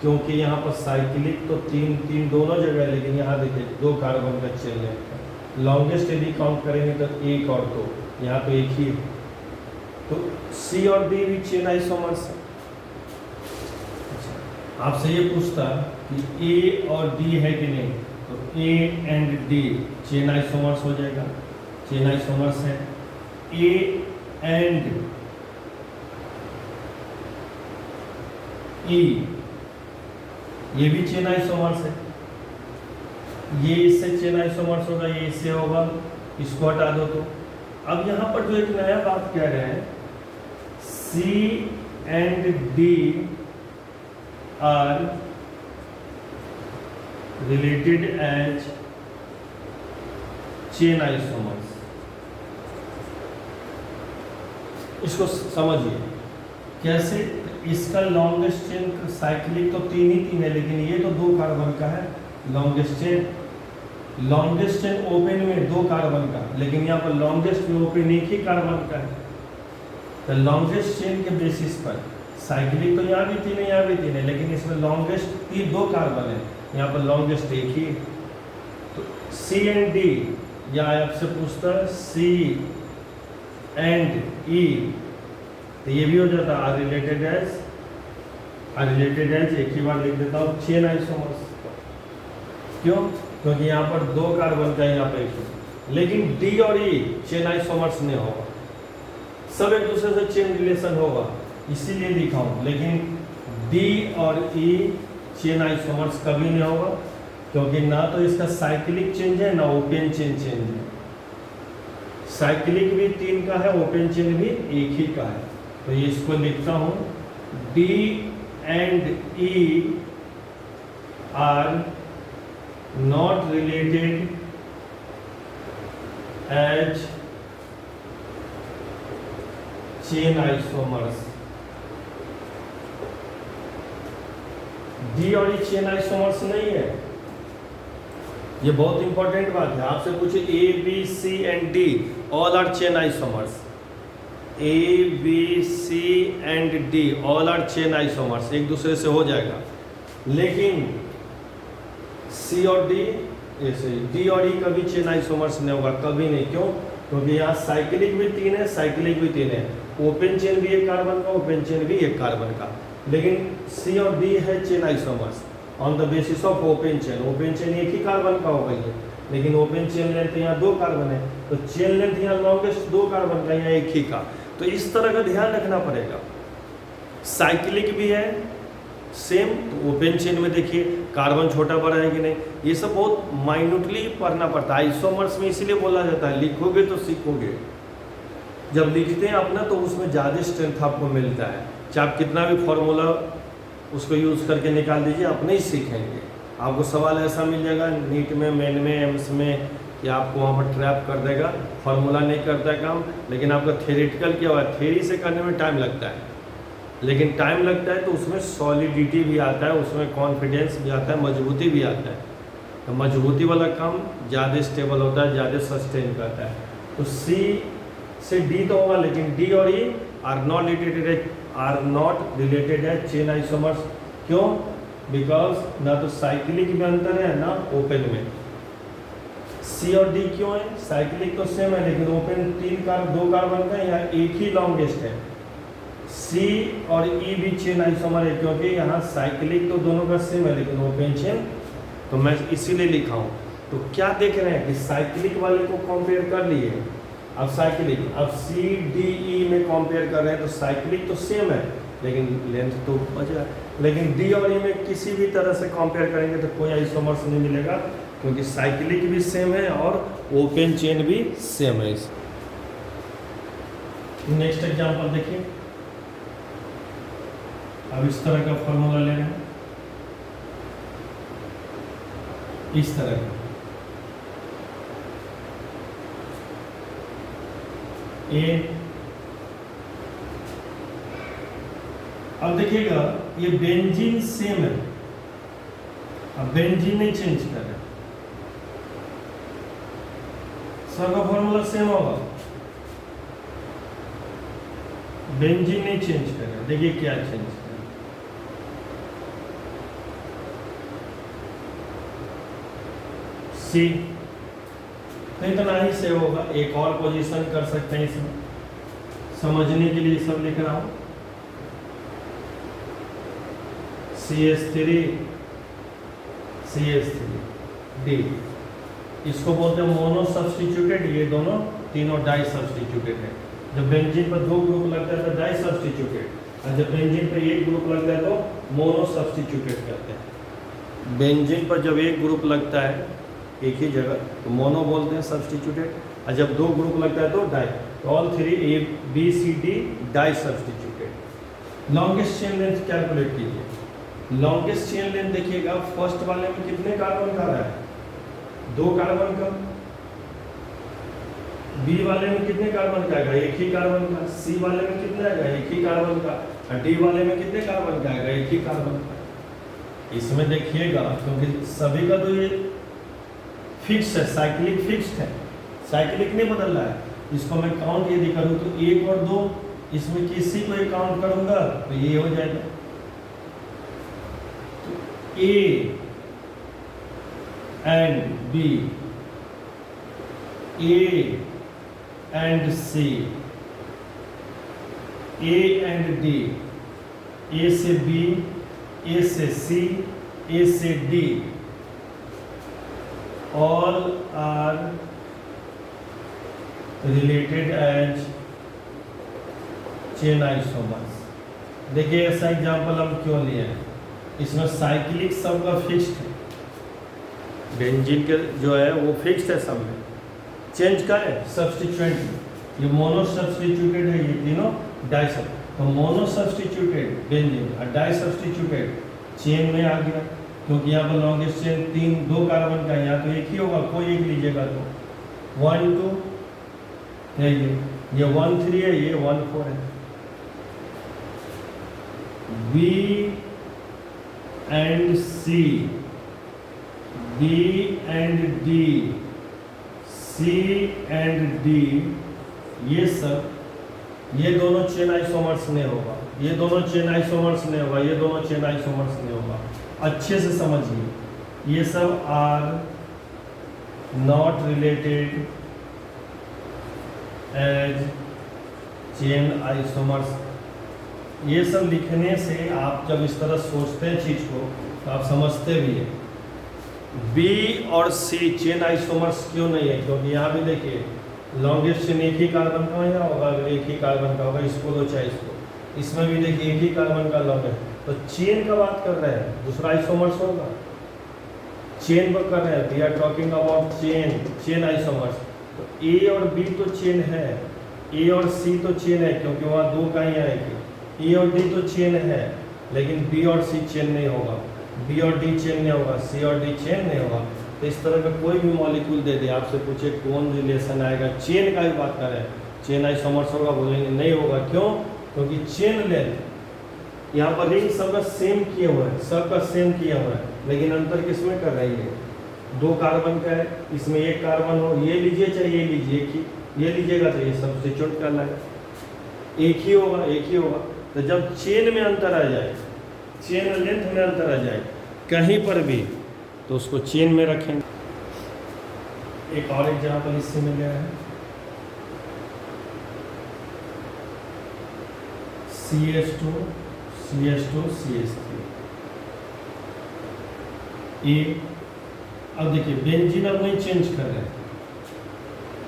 क्योंकि यहाँ पर साइक्लिक तो 3 दोनों जगह है, लेकिन यहाँ देखिए 2 कार्बन का चेन लेंथ है। लॉन्गेस्ट यदि काउंट करेंगे तो 1 और 2, यहाँ तो 1 ही है। तो सी और डी भी चेन आइसोमर्स है। आपसे ये पूछता कि ए और डी है कि नहीं, तो A and D chain isomers हो जाएगा, चेन आइसोमर्स है। ए एंड ई ये भी चेन आइसोमर्स है, ये इससे चेन आइसोमर्स होगा, ये इससे होगा, इसको हटा दो। तो अब यहाँ पर जो एक नया बात कह रहे हैं, C and D are related as chain isomers. इसको समझिए कैसे। इसका लॉन्गेस्ट चेन साइक्लिक तो 3 ही 3 है, लेकिन ये तो 2 कार्बन का है longest chain. Longest chain open में 2 कार्बन का, लेकिन यहाँ पर लॉन्गेस्ट में ओपन 1 ही कार्बन का है। तो लॉन्गेस्ट चेन के बेसिस पर साइक्लिक तो यहाँ भी 3 है, यहाँ भी 3 है, लेकिन इसमें लॉन्गेस्ट 2 कार्बन है, यहाँ पर लॉन्गेस्ट 1 ही। तो सी एंड डी, या आपसे पूछता है सी एंड ई, तो ये भी हो जाता है आर रिलेटेड एज, एक ही बार लिख देता हूँ चेन आइसोमर्स। क्यों? क्योंकि यहाँ पर 2 कार्बन का, यहाँ पे 1, लेकिन डी और ई चेन आइसोमर्स नहीं होगा, सब एक दूसरे से चेन रिलेशन होगा, इसीलिए लिखा हूँ। लेकिन डी और ई चेन आइसोमर्स कभी नहीं होगा, क्योंकि ना तो इसका साइक्लिक चेंज है, ना ओपन चेन चेंज है। साइक्लिक भी 3 का है, ओपन चेन भी 1 ही का है। तो ये इसको लिखता हूँ D and E are not related as chain isomers. D और ई चेन आइसोमर्स नहीं है, ये बहुत इंपॉर्टेंट बात है। आपसे पूछे A B C and D all are chain isomers, A B C and D all are chain isomers, एक दूसरे से हो जाएगा। लेकिन सी और डी, ऐसे डी और ई कभी चेन आइसोमर्स नहीं होगा, कभी नहीं। क्यों? क्योंकि यहाँ साइक्लिक भी 3 है, साइक्लिक भी 3 है, ओपन चेन भी 1 कार्बन का, ओपन चेन भी 1 कार्बन का, लेकिन सी और डी है chain isomers on the basis of open chain. Open chain 1 he carbon का हो गई है, लेकिन ओपन चेन लेंथ यहाँ 2 कार्बन है, तो चेन लेंथ यहाँ लॉन्गेस्ट 2 कार्बन का, यहाँ 1 ही का। तो इस तरह का ध्यान रखना पड़ेगा। साइक्लिक भी है सेम, तो ओपन चेन में देखिए कार्बन छोटा बड़ा है कि नहीं, ये सब बहुत माइन्यूटली पढ़ना पड़ता है। आइसोमर्स में इसीलिए बोला जाता है लिखोगे तो सीखोगे, जब लिखते हैं अपना तो उसमें ज़्यादा स्ट्रेंथ आपको मिलता है। चाहे आप कितना भी फॉर्मूला उसको यूज़ करके निकाल दीजिए, अपने ही सीखेंगे। आपको सवाल ऐसा मिल जाएगा नीट में, मेन में, एम्स में, कि आपको वहाँ पर ट्रैप कर देगा, फार्मूला नहीं करता काम। लेकिन आपका थ्योरेटिकल क्या हुआ, थ्योरी से करने में टाइम लगता है, लेकिन टाइम लगता है तो उसमें सॉलिडिटी भी आता है, उसमें कॉन्फिडेंस भी आता है, मजबूती भी आता है। तो मजबूती वाला काम ज़्यादा स्टेबल होता है, ज़्यादा सस्टेन करता है। तो सी से डी तो होगा, लेकिन डी और ई आर नॉट रिलेटेड है चेन आइसोमर्स। क्यों? बिकॉज ना तो साइक्लिक में अंतर है, ना ओपन में। सी और डी क्यों है? साइक्लिक तो सेम है लेकिन ओपन दो कार्बन का यहाँ एक ही लॉन्गेस्ट है। सी और ई भी चेन आइसोमर है क्योंकि यहाँ साइक्लिक तो दोनों का सेम है लेकिन ओपन चेन, तो मैं इसीलिए लिखा हूँ। तो क्या देख रहे हैं कि साइक्लिक वाले को कंपेयर कर लिए, अब साइक्लिक, अब सी डी ई में कंपेयर कर रहे हैं तो साइक्लिक तो सेम है लेकिन लेंथ तो बचा, लेकिन डी और ई में किसी भी तरह से कंपेयर करेंगे तो कोई आइसोमर्स नहीं मिलेगा क्योंकि साइक्लिक भी सेम है और ओपन चेन भी सेम है। नेक्स्ट एग्जांपल देखिए, अब इस तरह का फॉर्मूला ले रहे हैं, इस तरह का ए। अब देखिएगा ये बेंजीन सेम है, अब बेंजीन नहीं चेंज कर रहे, सबका फॉर्मूला सेम होगा, बेंजीन नहीं चेंज कर रहे। देखिए क्या चेंज कर रहे, सी, तो इतना ही सेव होगा। एक और पोजीशन कर सकते हैं इसमें, समझने के लिए सब लिख रहा हूं। CH3 डी, इसको बोलते हैं मोनो सब्स्टिट्यूटेड, ये दोनों तीनों डाई सब्स्टिट्यूटेड है। जब बेंजीन पर दो ग्रुप लगता है तो डाई सब्स्टिट्यूटेड, और जब बेंजीन पर एक ग्रुप लगता है तो मोनो सब्स्टिट्यूटेड करते हैं। बेंजीन पर जब एक ग्रुप लगता है एक ही जगह तो मोनो बोलते हैं सब्स्टिट्यूटेड, और जब दो ग्रुप लगता है तो डाई। तो all three A B C D di substituted. Longest chain length calculate कीजिए। लॉन्गेस्ट चेन लेंथ देखिएगा, फर्स्ट वाले में कितने कार्बन का रहा है? 2 कार्बन का। बी वाले में कितने कार्बन का आएगा? एक ही कार्बन का। सी वाले में कितने आएगा? एक ही कार्बन का। और डी वाले में कितने कार्बन का आएगा? एक ही कार्बन का। इसमें देखिएगा क्योंकि सभी का तो ये फिक्स है, साइक्लिक फिक्स्ड है, साइक्लिक नहीं बदल रहा है। इसको मैं काउंट यदि करूँ तो 1 और 2, इसमें किसी को एक काउंट करूंगा तो ये हो जाएगा। तो A and B, A and C, A and D, A से बी, ए से सी, ए से D, all are related as chain isomers। देखिए ऐसा एग्जाम्पल हम क्यों लिए हैं, इसमें साइक्लिक सब का फिक्स्ड है, बेंजीन के जो है वो फिक्स्ड है सब में। चेंज का है सब्स्टिट्यूएंट, ये मोनो सब्स्टिट्यूटेड है, ये तीनों डाई सब। तो मोनो सब्स्टिट्यूटेड बेंजीन और डाई सब्स्टिट्यूटेड चेन में आ गया क्योंकि यहाँ पर लॉन्गेस्ट चेन 2 कार्बन का, यहाँ तो एक ही होगा, कोई एक लीजिएगा तो 1 2 है, ये 1 3 है, ये 1 4 है। B and C, B and D, C and D, ये सब, ये दोनों चेन आइसोमर्स नहीं होगा, ये दोनों चेन आइसोमर्स नहीं होगा, ये दोनों चेन आइसोमर्स नहीं होगा। अच्छे से समझिए, ये सब are not related as chain isomers. ये सब लिखने से आप जब इस तरह सोचते हैं चीज को तो आप समझते भी हैं। बी और सी चेन आइसोमर्स क्यों नहीं है? क्योंकि यहाँ भी देखिए लॉन्गेस्ट चेन एक ही कार्बन का यहाँ होगा, एक ही कार्बन का होगा, इसको दो चाहे इसको, इसमें भी देखिए एक ही कार्बन का लॉन्गेस्ट। तो चेन का बात कर रहे हैं, दूसरा आइसोमर्स होगा, चेन पर कर रहे हैं। We are talking about chain, chain isomers. तो ए और बी तो चेन है, ए और सी तो चेन है क्योंकि वहाँ 2 का ही आएगी। ए और डी तो चेन है लेकिन बी और सी चेन नहीं होगा, बी और डी चेन नहीं होगा, सी और डी चेन नहीं होगा। तो इस तरह का कोई भी मॉलिक्यूल दे दे, आपसे पूछे कौन रिलेशन आएगा, चेन का ही बात कर रहे हैं, चेन आइसोमर्स होगा, बोलेंगे नहीं होगा। क्यों? क्योंकि चेन लेंथ यहाँ पर रिंग सबका सेम किए हुए हैं, सबका सेम किया हुआ है, लेकिन अंतर किसमें कर रही है? 2 कार्बन का है, इसमें 1 कार्बन हो, ये लीजिए चाहे ये लीजिए, एक ही ये लीजिएगा तो ये सब्स्टिट्यूट करना है, एक ही होगा, एक ही होगा। तो जब चेन में अंतर आ जाए, चेन लेंथ में अंतर आ जाए कहीं पर भी, तो उसको चेन में रखेंगे। एक और एग्जाम्पल इससे मिल गया है, CH2 CH2 CH3 ये। अब देखिए बेंजीन अब नहीं चेंज कर रहे हैं,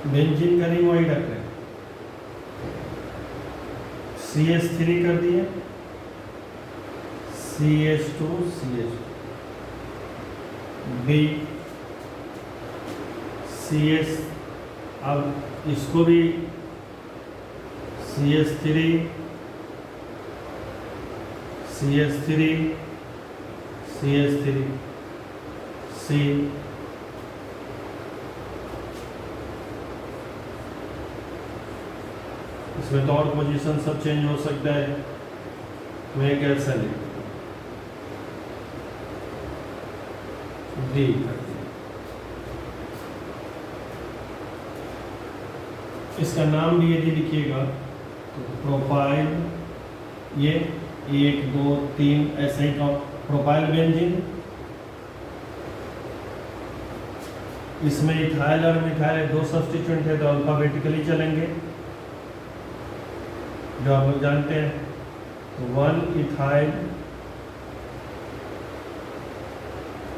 बेंजीन का रिंग वही रख रहे हैं, CH3 कर दिए, CH2 CH B CH, अब इसको भी CH3 CH3 CH3 C, इसमें तो और पोजीशन सब चेंज हो सकता है। मैं कैसा लिख डी कर दिया, इसका नाम भी यदि लिखिएगा तो प्रोपाइल, ये 1 2 3 ऐसे ही का प्रोपाइल बेंजीन। इसमें इथाइल और मिथाइल दो सब्स्टिट्यूएंट है तो अल्फाबेटिकली चलेंगे जो आप लोग जानते हैं। तो 1 इथाइल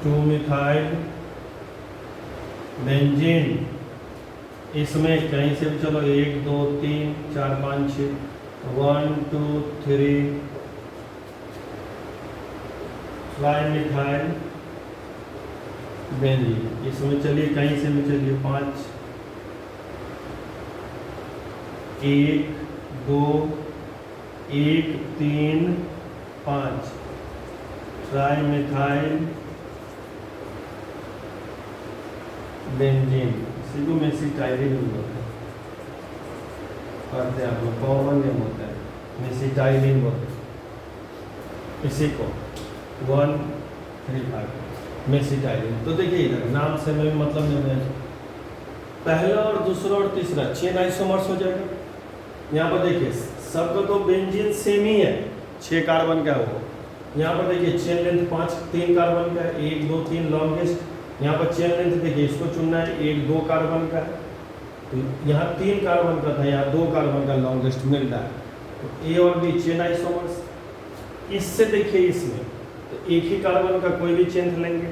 2 मिथाइल बेंजीन, इसमें कहीं से भी चलो 1 2 3 4 5 6 1 2 3 ट्राई मिथाइल बेंजीन, इसमें चलिए कहीं से भी चलिए 5 1 2 1 3 5 ट्राई मिथाइल बेंजीन, इसी को मेसिटाइलिन बोलते हैं, पढ़ते हैं आप लोग, कॉमन नेम होता है मेसिटाइलिन बोलते हैं इसी को 1 3 5 मेसिटाइलिन। तो देखिए इधर नाम से में मतलब नहीं, पहला और दूसरा और तीसरा चेन आइसोमर्स हो जाएगा। यहाँ पर देखिए सबका तो बेंजीन सेम ही है, 6 कार्बन का है वो। यहाँ पर देखिए चेन लेंथ 3 कार्बन का है, 1 2 3 लॉन्गेस्ट। यहाँ पर चेन लेंथ देखिए इसको चुनना है, 1 2 कार्बन का है, तो यहाँ 3 कार्बन का था, यहाँ 2 कार्बन का लॉन्गेस्ट मिल रहा है। तो ए और बी चेन आइसोमर्स। इससे देखिए इसमें तो एक ही कार्बन का कोई भी चेन लेंगे,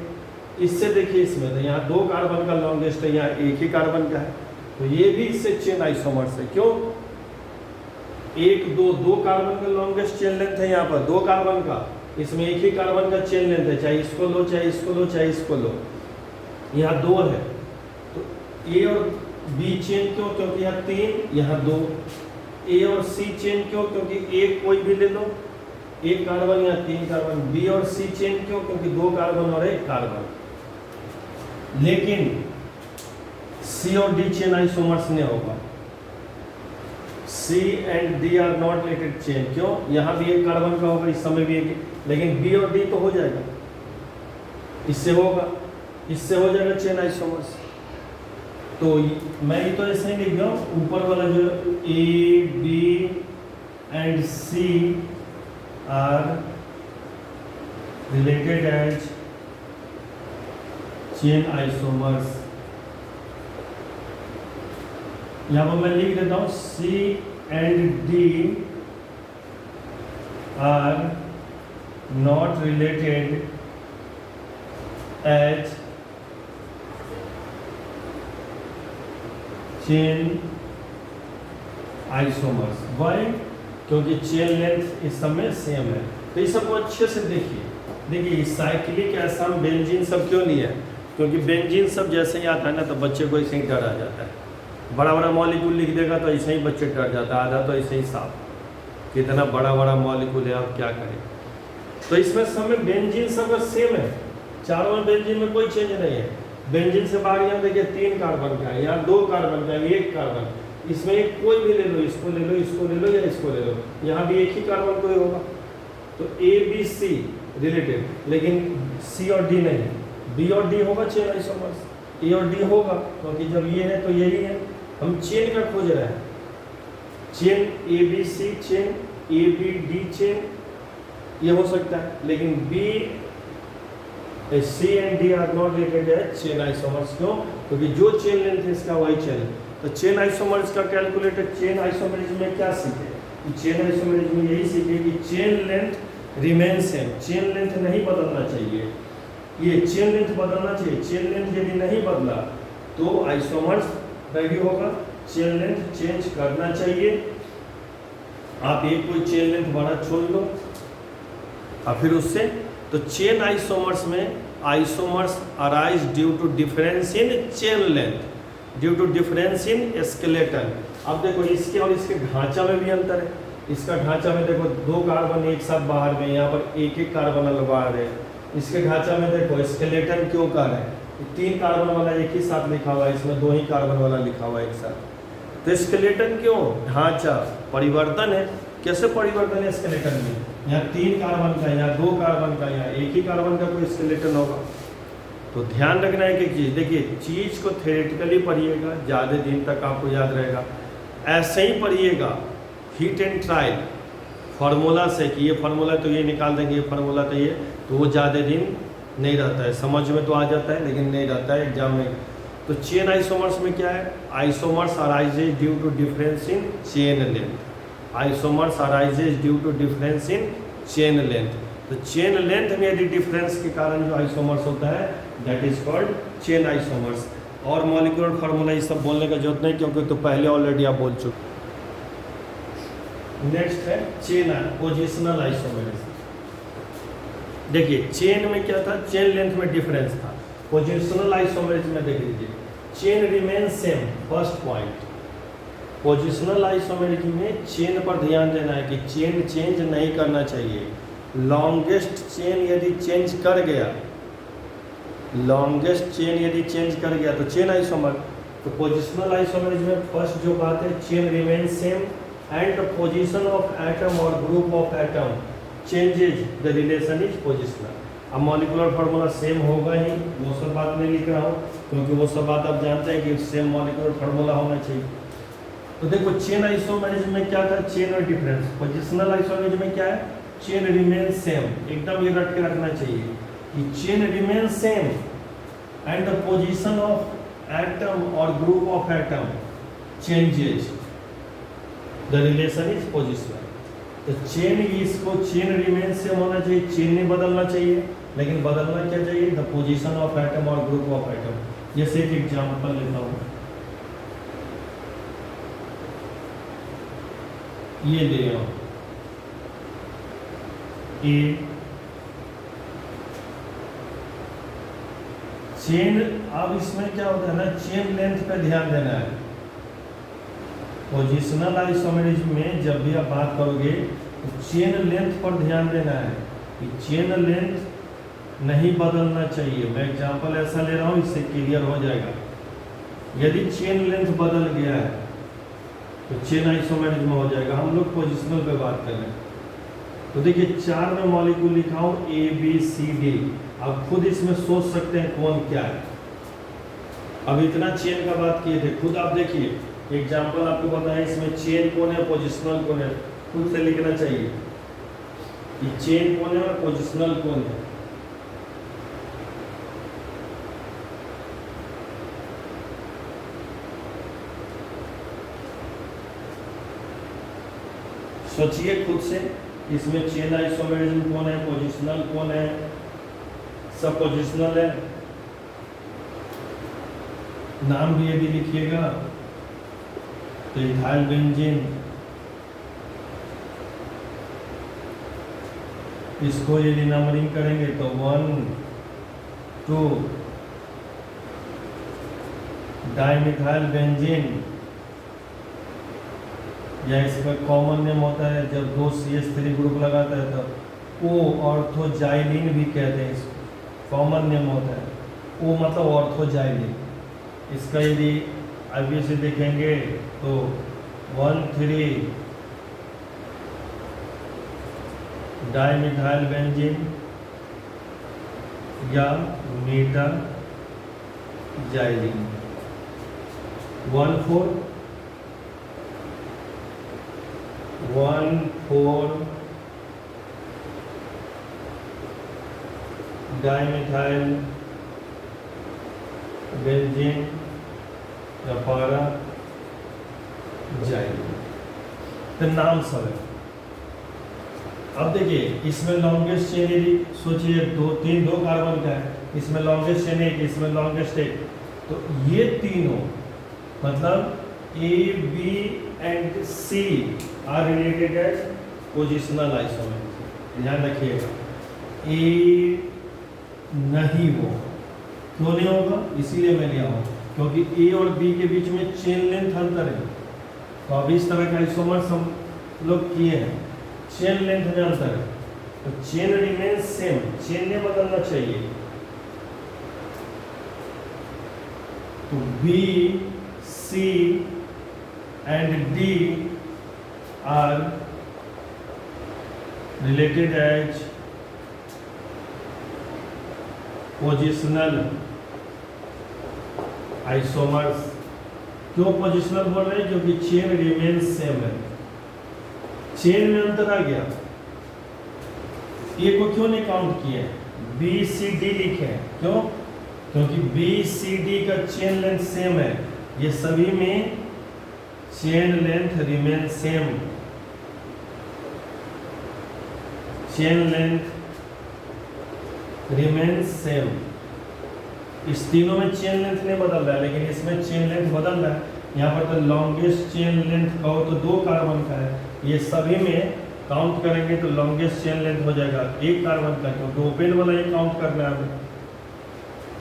इससे देखिए इसमें तो यहाँ 2 कार्बन का लॉन्गेस्ट है, यहाँ एक ही कार्बन का है, तो ये भी इससे चेन आइसोमर्स है। क्यों? 1 2 कार्बन का लॉन्गेस्ट चेन लेंथ है, यहाँ पर 2 कार्बन का, इसमें एक ही कार्बन का चेन लेंथ है, चाहे इसको लो चाहे इसको लो चाहे इसको लो, यहाँ 2 है। तो ए और बी चेन क्यों? क्योंकि यहाँ 3 यहाँ 2। ए और सी चेन क्यों? क्योंकि एक कोई भी ले लो, 1 कार्बन या 3 कार्बन। बी और सी चेन क्यों? क्योंकि 2 कार्बन और 1 कार्बन। लेकिन सी और डी चेन आइसोमर्स नहीं होगा, C and D are not related chain. क्यों? यहाँ भी 1 कार्बन का होगा, इस समय भी 1, लेकिन बी और डी तो हो जाएगा, इससे होगा, इससे हो जाएगा चेन आइसोमर्स। तो मैं ये तो ऐसे ही लिख रहा हूँ, ऊपर वाला जो A B and C are related as chain isomers। यहाँ पर मैं लिख देता हूँ C and D are not related as chain isomers। Why? क्योंकि चेन लेंथ इस समय सेम है। तो इस सबको अच्छे से देखिए साइक्लिक एसम बेंजीन सब क्यों नहीं है? क्योंकि बेंजीन सब जैसे ही आता है ना तो बच्चे को ऐसे ही डर आ जाता है। बड़ा बड़ा मॉलिक्यूल लिख देगा तो ऐसे ही बच्चे डर जाता है, आधा तो ऐसे ही साफ, कितना बड़ा बड़ा मॉलिक्यूल है, आप क्या करें। तो इसमें समय बेंजीन सब सेम है, चारों में बेंजीन में कोई चेंज नहीं है। बेंजीन से बाहर यहाँ देखिए 3 कार्बन का है, यहाँ 2 कार्बन का है, 1 कार्बन, इसमें एक कोई भी ले लो, इसको ले लो, इसको ले लो या इसको ले लो, यहाँ भी एक ही कार्बन कोई होगा। तो ए बी सी रिलेटेड, लेकिन सी और डी नहीं, बी और डी होगा चेन आइसोमर्स, ए और डी होगा, क्योंकि जब ये है तो यही है। हम चेन का खोज रहे हैं, chain A B C chain, A B D chain, ये हो सकता है, लेकिन B C and D are not related है चेन आइसोमर्स। क्यों? क्योंकि जो चेन लेंथ है इसका वही चेन। तो चेन आइसोमर्स का कैलकुलेटेड चेन आइसोमरिज्म में क्या सीखे? चेन आइसोमरिज्म में यही सीखे कि chain length remain same, chain length नहीं बदलना चाहिए। ये चेन लेंथ बदलना चाहिए, चेन लेंथ यदि नहीं बदला तो आइसोमर्स वैल्यू होगा। चेन लेंथ चेंज करना चाहिए। आप एक कोई चेन लेंथ बड़ा चुन लो और फिर उससे, तो चेन आइसोमर्स में isomers arise due to difference in chain length, due to difference in skeleton. अब देखो इसके और इसके ढांचा में भी अंतर है। इसका ढांचा में देखो 2 कार्बन एक साथ बाहर में, यहाँ पर एक एक कार्बन अलग बाहर है। इसके ढांचा में देखो स्केलेटन क्यों कर है, 3 कार्बन वाला एक ही साथ लिखा हुआ है, इसमें 2 ही कार्बन वाला लिखा हुआ है एक साथ। तो स्केलेटन क्यों? ढांचा परिवर्तन है। कैसे परिवर्तन है स्केलेटन में? यहाँ 3 कार्बन का, यहाँ 2 कार्बन का, यहाँ एक ही कार्बन का कोई स्केलेटन होगा। तो ध्यान रखना है कि चीज़, देखिए चीज़ को थ्योरेटिकली पढ़िएगा, ज़्यादा दिन तक आपको याद रहेगा। ऐसे ही पढ़िएगा हिट एंड ट्रायल फार्मूला से कि ये फार्मूला तो ये निकाल देंगे, ये फार्मूला तो ये, तो वो ज़्यादा दिन नहीं रहता है। समझ में तो आ जाता है लेकिन नहीं रहता है एग्जाम में। तो चेन आइसोमर्स में क्या है? Isomers arises due to difference in chain length. Isomers arises due to difference in chain length. तो चेन लेंथ में यदि डिफरेंस के कारण जो आइसोमर्स होता है that is called chain isomers. और मॉलिक्यूलर फार्मूला ये सब बोलने का जरूरत नहीं, क्योंकि तो पहले ऑलरेडी आप बोल चुके। नेक्स्ट है चेन पोजिशनल आइसोमरिज्म। देखिए चेन में क्या था? चेन लेंथ में डिफरेंस था। पोजिशनल आइसोमरिज्म में देख लीजिए chain remain same. First point, positional isomerism में चेन पर ध्यान देना है कि चेन चेंज नहीं करना चाहिए। लॉन्गेस्ट चेन यदि चेंज कर गया, लॉन्गेस्ट चेन यदि चेंज कर गया तो चेन आइसोमर। तो पोजिशनल आइसोमरिज्म में फर्स्ट जो बात है, chain remain same and the position of atom or group of atom changes, the relation is positional। अब मॉलिक्यूलर फार्मूला सेम होगा ही, वो सब बात नहीं लिख रहा हूँ क्योंकि वो सब बात आप जानते हैं कि सेम मॉलिक्यूलर फार्मूला होना चाहिए। तो देखो चेन आइसोमरिज्म में क्या था? चेन और डिफरेंस। पोजिशनल आइसोमरिज्म में क्या है? Chain remain same. एकदम ये रट के रखना चाहिए कि chain remain same and the position of atom और group of atom changes, the relation is positional. तो चेन, इसको चेन रिमेन सेम होना चाहिए, चेन नहीं बदलना चाहिए, लेकिन बदलना क्या चाहिए? द पोजीशन ऑफ एटम और ग्रुप ऑफ एटम। जैसे एक एग्जांपल लेता हूँ, ये ले आओ ए चेन। अब इसमें क्या होता है ना, चेन लेंथ पे ध्यान देना है। पोजिशनल आइसोमरिज्म में जब भी आप बात करोगे तो चेन लेंथ पर ध्यान देना है कि चेन लेंथ नहीं बदलना चाहिए। मैं एग्जांपल ऐसा ले रहा हूँ, इससे क्लियर हो जाएगा। यदि चेन लेंथ बदल गया है तो चेन आइसोमरिज्म हो जाएगा। हम लोग पोजिशनल पे बात कर रहे हैं। तो देखिए 4 में मॉलिक्यूल लिखा हूँ ए बी सी डी। आप खुद इसमें सोच सकते हैं कौन क्या है। अब इतना चेन का बात किए थे, खुद आप देखिए एग्जाम्पल आपको बताएं, इसमें चेन कौन है, पोजिशनल कौन है, खुद से लिखना चाहिए कि चेन कौन है और पोजिशनल कौन है। सोचिए खुद से, इसमें चेन आइसोमरिज्म कौन है, पोजिशनल कौन है? सब पोजिशनल है। नाम भी यदि लिखिएगा तो इथाइल बेंजीन, इसको यदि नंबरिंग करेंगे तो 1 2 डाइमिथाइल बेंजीन, या इसका कॉमन नेम होता है जब 2 CH3 ग्रुप लगाता है तो ओ ऑर्थोजाइलिन भी कहते हैं इसको, कॉमन नेम होता है। ओ मतलब ऑर्थोजाइलिन। इसका यदि अभी से देखेंगे तो 1,3 डाइमिथाइल बेंजीन या मीटा जाइलिन, 1,4 1,4 डाइमिथाइल बेंजीन या पारा जाइलिन, तो नाम सब है। अब देखिए इसमें लॉन्गेस्ट चेन यदि सोचिए दो कार्बन का है, इसमें लॉन्गेस्ट चेन एक, इसमें लॉन्गेस्ट एक, तो ये तीनों मतलब A, B and C are related as positional isomerism. ध्यान रखिएगा A नहीं हो, क्यों नहीं होगा, इसीलिए मैं लिया हूँ क्योंकि A और B के बीच में चेन लेंथ अंतर है। तो अभी इस तरह का आइसोमर्स हम लोग किए हैं, चेन लेंथ में अंतर है, तो चेन रिमेन सेम, चेन नहीं बदलना चाहिए। तो B, C and D are related as positional isomers। क्यों पोजिशनल बोल रहे हैं, क्योंकि चेन रिमेन सेम है, चेन में अंतर आ गया। ए को क्यों नहीं काउंट किए, बी सी डी लिखे हैं, क्यों, क्योंकि बी सी डी का चेन लेंथ सेम है, ये सभी में chain length remain same, chain length remain same. इस तीनों में चेन लेंथ नहीं बदल रहा है, लेकिन इसमें चेन लेंथ बदल रहा है। यहाँ पर तो लॉन्गेस्ट चेन लेंथ कहो तो 2 कार्बन का है, ये सभी में काउंट करेंगे तो लॉन्गेस्ट चेन लेंथ हो जाएगा 1 कार्बन का, क्योंकि ओपन वाला ये काउंट करना है हमें।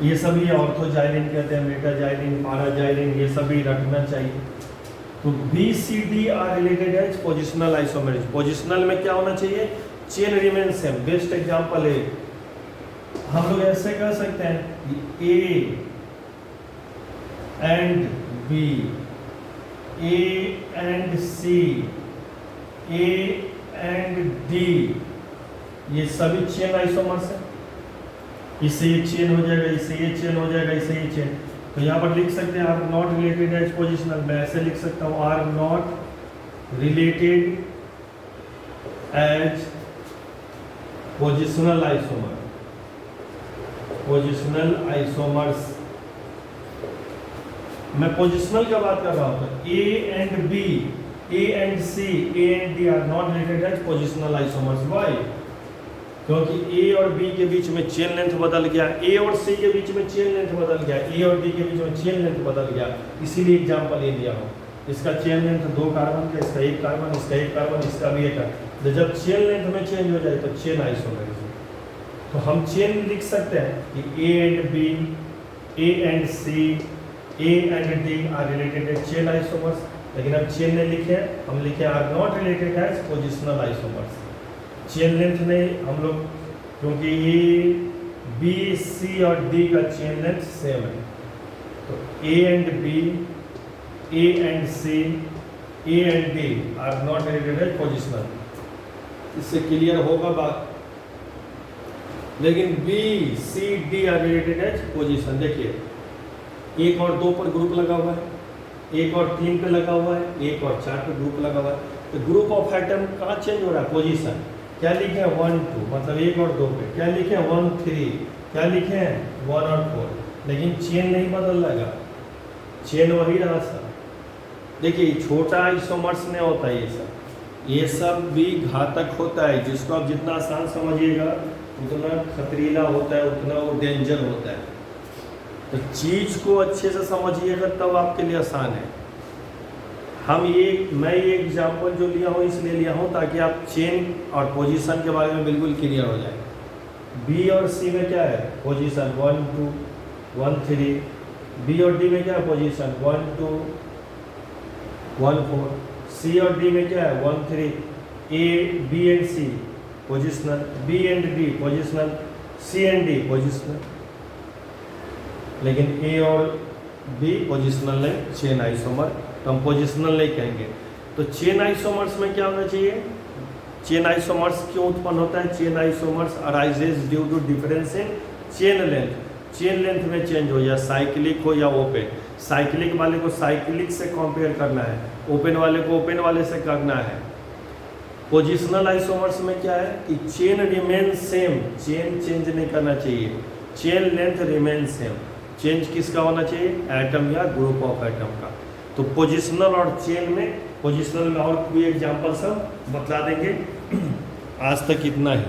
ये सभी ऑर्थोजाइलिन कहते हैं, मेटाजाइलिन, पाराजाइलिन, ये सभी रखना चाहिए। तो B C D are related as positional isomerism. Positional में क्या होना चाहिए, chain remain same. Best example है, हम लोग ऐसे कह सकते हैं A and B, A and C, A and D, ये सभी चेन आइसोमर्स है। इससे ये चेन हो जाएगा, इससे ये चेन हो जाएगा, इससे ये चेन। तो यहाँ पर लिख सकते हैं are not related as positional. मैं ऐसे लिख सकता हूँ are not related as positional isomer, positional isomers. मैं पोजिशनल का बात कर रहा हूँ, तो A and B, A and C, A and D are not related as positional isomers. Why, क्योंकि ए और बी के बीच में चेन लेंथ बदल गया, ए और सी के बीच में चेन लेंथ बदल गया, ए और डी के बीच में चेन लेंथ बदल गया, इसीलिए एग्जाम्पल ये दिया हूँ। इसका चेन लेंथ 2 कार्बन का, इसका 1 कार्बन, इसका 1 कार्बन, इसका भी 1 कार्बन। तो जब चेन लेंथ में चेंज हो जाए तो चेन आइसोमेरिज्म। तो हम चेन लिख सकते हैं कि A and B, A and C, A and D are related as chain isomers. लेकिन अब चेन नहीं लिखे, हम लिखे are not related as positional isomers. Chain length नहीं हम लोग, क्योंकि ए बी सी और डी का चेन लेंथ सेम है। तो A and B, A and C, A and D are not related as positional. इससे क्लियर होगा बात। लेकिन B C D are related as position. देखिए 1 और 2 पर ग्रुप लगा हुआ है, 1 और 3 पे लगा हुआ है, 1 और 4 पे ग्रुप लगा हुआ है। तो ग्रुप ऑफ एटम कहाँ चेंज हो रहा है, पोजीशन। क्या लिखे हैं 1 2, मतलब 1 और 2 पे। क्या लिखे हैं 1 3, क्या लिखे हैं 1 और 4। लेकिन चेन नहीं बदल लगा, चेन वही रहा सर। देखिए छोटा आइसोमर्स नहीं होता ये सब भी घातक होता है। जिसको आप जितना आसान समझिएगा उतना खतरीला होता है, उतना वो डेंजर होता है। तो चीज़ को अच्छे से समझिएगा तब आपके लिए आसान है। मैं ये एग्जाम्पल जो लिया हूँ इसलिए लिया हूँ ताकि आप चेन और पोजीशन के बारे में बिल्कुल क्लियर हो जाए। बी और सी में क्या है पोजीशन 1 2 1 3, बी और डी में क्या है पोजीशन 1 2 1 4, सी और डी में क्या है 1 3, A B and C positional, B and D positional, C and D positional. लेकिन ए और बी पोजिशनल नहीं, चेन आइसोमर। तो हम पोजिशनल नहीं कहेंगे। तो चेन आइसोमर्स में क्या होना चाहिए, चेन आइसोमर्स क्यों उत्पन्न होता है, chain isomers arises due to difference in chain length. चेन लेंथ में चेंज हो या साइक्लिक हो या ओपन। साइक्लिक वाले को साइक्लिक से कंपेयर करना है, ओपन वाले को ओपन वाले से करना है। पोजिशनल आइसोमर्स में क्या है कि chain remain same, chain change नहीं करना चाहिए, chain length remain same. Change किसका होना चाहिए, एटम या ग्रुप ऑफ एटम का। तो पोजिशनल और चेन में, पोजिशनल में और कोई एग्जाम्पल्स हम बतला देंगे। आज तक इतना ही।